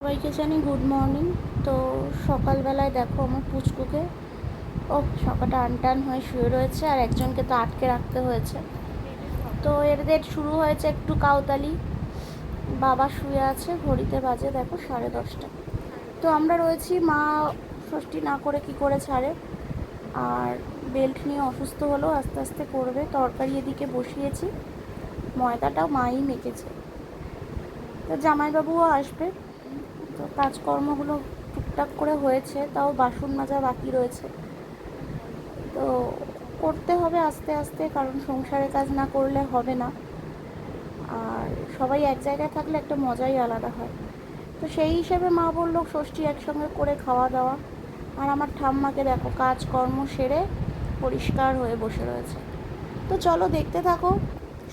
সবাইকে জানি good morning. তো সকালবেলায় দেখো আমার পুচকুকে সকালটা আনটান হয়ে শুয়ে রয়েছে, আর একজনকে তো আটকে রাখতে হয়েছে। তো এদের শুরু হয়েছে একটু কাউতালি। বাবা শুয়ে আছে, ঘড়িতে বাজে দেখো 10:30। তো আমরা রয়েছি, মা ষষ্ঠী না করে কি করে ছাড়ে। আর বেল্ট নিয়ে অসুস্থ হলো, আস্তে আস্তে করবে। তরকারি এদিকে বসিয়েছি, ময়দাটাও মাই মেখেছে। তো জামাইবাবুও আসবে, তো কাজকর্মগুলো টুকটাক করে হয়েছে, তাও বাসন মাজা বাকি রয়েছে। তো করতে হবে আস্তে আস্তে, কারণ সংসারের কাজ না করলে হবে না। আর সবাই এক জায়গায় থাকলে একটা মজাই আলাদা হয়। তো সেই হিসেবে মা বললো ষষ্ঠী একসঙ্গে করে খাওয়া দাওয়া। আর আমার ঠাম্মাকে দেখো কাজকর্ম সেরে পরিষ্কার হয়ে বসে রয়েছে। তো চলো দেখতে থাকো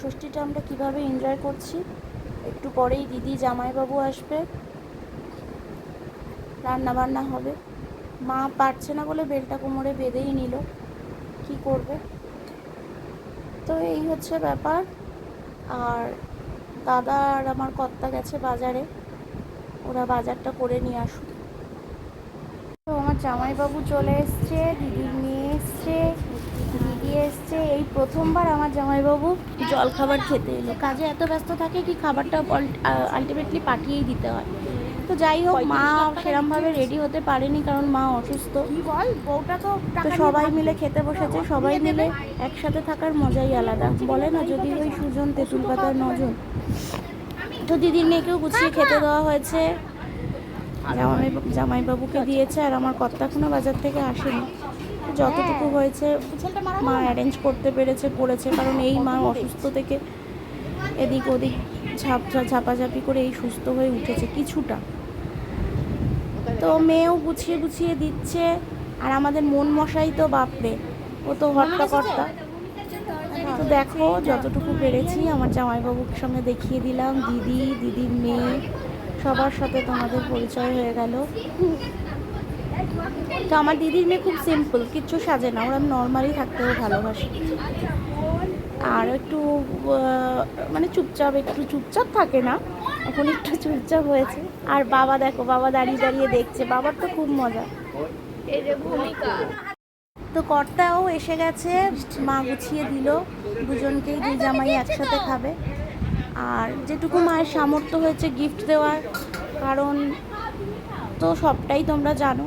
ষষ্ঠীটা আমরা কীভাবে এনজয় করছি। একটু পরেই দিদি জামাইবাবু আসবে, রান্না বান্না হবে। মা পারছে না বলে বেলটা কোমরে বেঁধেই নিল, কি করবে। তো এই হচ্ছে ব্যাপার। আর দাদা আর আমার কর্তা গেছে বাজারে, ওরা বাজারটা করে নিয়ে আসুক। তো আমার জামাইবাবু চলে এসছে, দিদির মেয়ে এসছে, দিদি এসছে। এই প্রথমবার আমার জামাইবাবু জলখাবার খেতে এলো। কাজে এত ব্যস্ত থাকে কি খাবারটা আলটিমেটলি পাঠিয়েই দিতে হয়। তো যাই হোক, মা সেরমভাবে রেডি হতে পারেনি, কারণ মা অসুস্থ। তো সবাই মিলে খেতে বসেছে, সবাই মিলে একসাথে থাকার মজাই আলাদা। বলে না, যদি ওই সুজন তেঁতুল পাতার নজন। তো দিদির মেয়েকেও গুছিয়ে খেতে দেওয়া হয়েছে, জামাইবাবুকে দিয়েছে। আর আমার কর্তা এখনো বাজার থেকে আসেনি। যতটুকু হয়েছে মা অ্যারেঞ্জ করতে পেরেছে করেছে, কারণ এই মা অসুস্থ থেকে এদিক ওদিক ঝাপাঝাপি করে এই সুস্থ হয়ে উঠেছে কিছুটা। তো মেয়েও গুছিয়ে গুছিয়ে দিচ্ছে। আর আমাদের মন মশাই তো বাপরে, ও তো হট্টাকর্তা। তো দেখো যতটুকু পেরেছি আমার জামাইবাবুর সঙ্গে দেখিয়ে দিলাম, দিদির মেয়ে সবার সাথে তোমাদের পরিচয় হয়ে গেল। তো আমার দিদির মেয়ে খুব সিম্পল, কিচ্ছু সাজে না, ওরা নর্মালি থাকতেও ভালোবাসে। আর একটু মানে একটু চুপচাপ থাকে না, এখন একটু চুপচাপ হয়েছে। আর বাবা দেখো, বাবা দাঁড়িয়ে দাঁড়িয়ে দেখছে, বাবার তো খুব মজা। তো কর্তাও এসে গেছে, মা গুছিয়ে দিল, দুজনকেই দুই জামাই একসাথে খাবে। আর যেটুকু মায়ের সামর্থ্য হয়েছে গিফট দেওয়ার, কারণ তো সবটাই তোমরা জানো।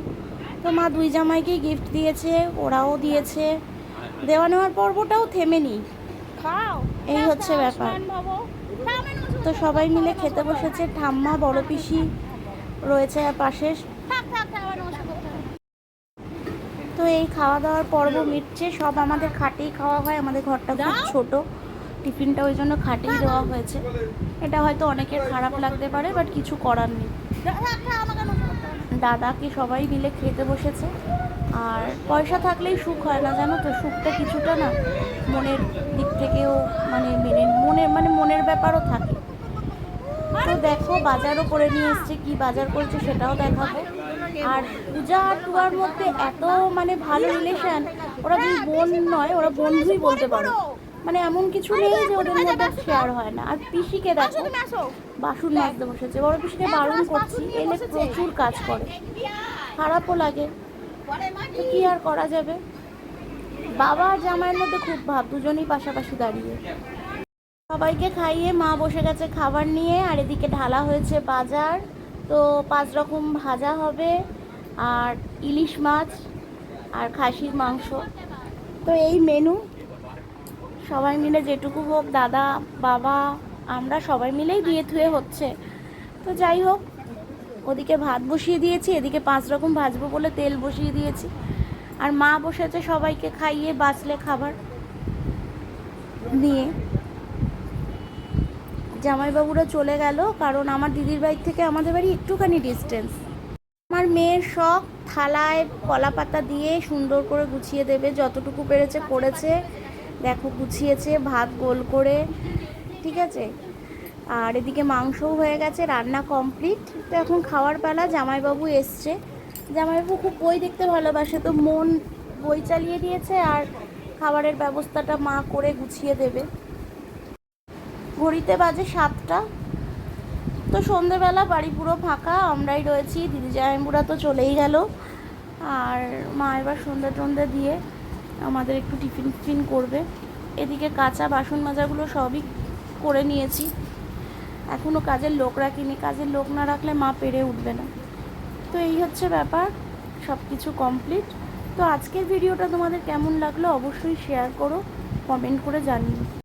তো মা দুই জামাইকেই গিফট দিয়েছে, ওরাও দিয়েছে। দেওয়া নেওয়ার পর্বটাও থেমেনি, এই হচ্ছে ব্যাপার। তো সবাই মিলে খেতে বসেছে, ঠাম্মা বড় পিসি রয়েছে পাশে। তো এই খাওয়া দাওয়ার পর্ব মিটছে, সব আমাদের খাটেই খাওয়া হয়। আমাদের ঘরটা খুব ছোট, টিফিনটা ওই জন্য খাটেই দেওয়া হয়েছে। এটা হয়তো অনেকের খারাপ লাগতে পারে, বাট কিছু করার নেই। দাদাকে সবাই মিলে খেতে বসেছে। আর পয়সা থাকলেই সুখ হয় না, জানো তো, সুখটা কিছুটা না মনের দিক থেকেও মনের ব্যাপারও থাকে। তো দেখো বাজারও করে নিয়ে এসছে, কি বাজার করেছে সেটাও দেখাবো। আর পূজা আর টুয়ার মধ্যে এত ভালো রিলেশন, ওরা দুই বোন নয়, ওরা বন্ধুই বলতে পারো। এমন কিছু নেই যে ওদের মধ্যে শেয়ার হয় না। আর পিসিকে দেখো বাসন মাজতে বসেছে, বড় পিসিকে বারণ করছি, এলে প্রচুর কাজ করে, খারাপও লাগে। তো কি আর করা যাবে। বাবা আর জামাইয়ের মধ্যে খুব ভাব, দুজনেই পাশাপাশি দাঁড়িয়ে। সবাইকে খাইয়ে মা বসে গেছে খাবার নিয়ে। আর এদিকে ঢালা হয়েছে বাজার, তো 5 রকম ভাজা হবে, আর ইলিশ মাছ আর খাসির মাংস। তো এই মেনু, সবাই মিলে যেটুকু হোক, দাদা বাবা আমরা সবাই মিলেই দিয়ে থুয়ে হচ্ছে। তো যাই হোক, ওদিকে ভাত বসিয়ে দিয়েছি, এদিকে 5 রকম ভাজবো বলে তেল বসিয়ে দিয়েছি। আর মা বসেছে সবাইকে খাইয়ে বাঁচলে খাবার নিয়ে। জামাইবাবুরা চলে গেল, কারণ আমার দিদির বাড়ি থেকে আমাদের বাড়ি একটুখানি ডিস্টেন্স। আমার মেয়ের শখ থালায় কলা পাতা দিয়ে সুন্দর করে গুছিয়ে দেবে, যতটুকু পেরেছে করেছে। দেখো গুছিয়েছে ভাত গোল করে, ঠিক আছে। আর এদিকে মাংসও হয়ে গেছে, রান্না কমপ্লিট। তো এখন খাওয়ার পালা। জামাইবাবু এসছে, জামাইবাবু খুব বই দেখতে ভালোবাসে, তো বই চালিয়ে দিয়েছে। আর খাবারের ব্যবস্থাটা মা করে গুছিয়ে দেবে। ঘড়িতে বাজে 7টা। তো সন্ধেবেলা বাড়ি পুরো ফাঁকা, আমরাই রয়েছি, দিদি জামাইবুড়া তো চলেই গেল। আর মা এবার সন্ধ্যে টন্ধে দিয়ে আমাদের একটু টিফিন টিফিন করবে। এদিকে কাঁচা বাসন মাজাগুলো সবই করে নিয়েছি, এখনও কাজের লোক রাখিনি, কাজের লোক না রাখলে মা পেরে উঠবে না। তো এই হচ্ছে ব্যাপার, সব কিছু কমপ্লিট। তো আজকের ভিডিওটা তোমাদের কেমন লাগলো অবশ্যই শেয়ার করো, কমেন্ট করে জানিও।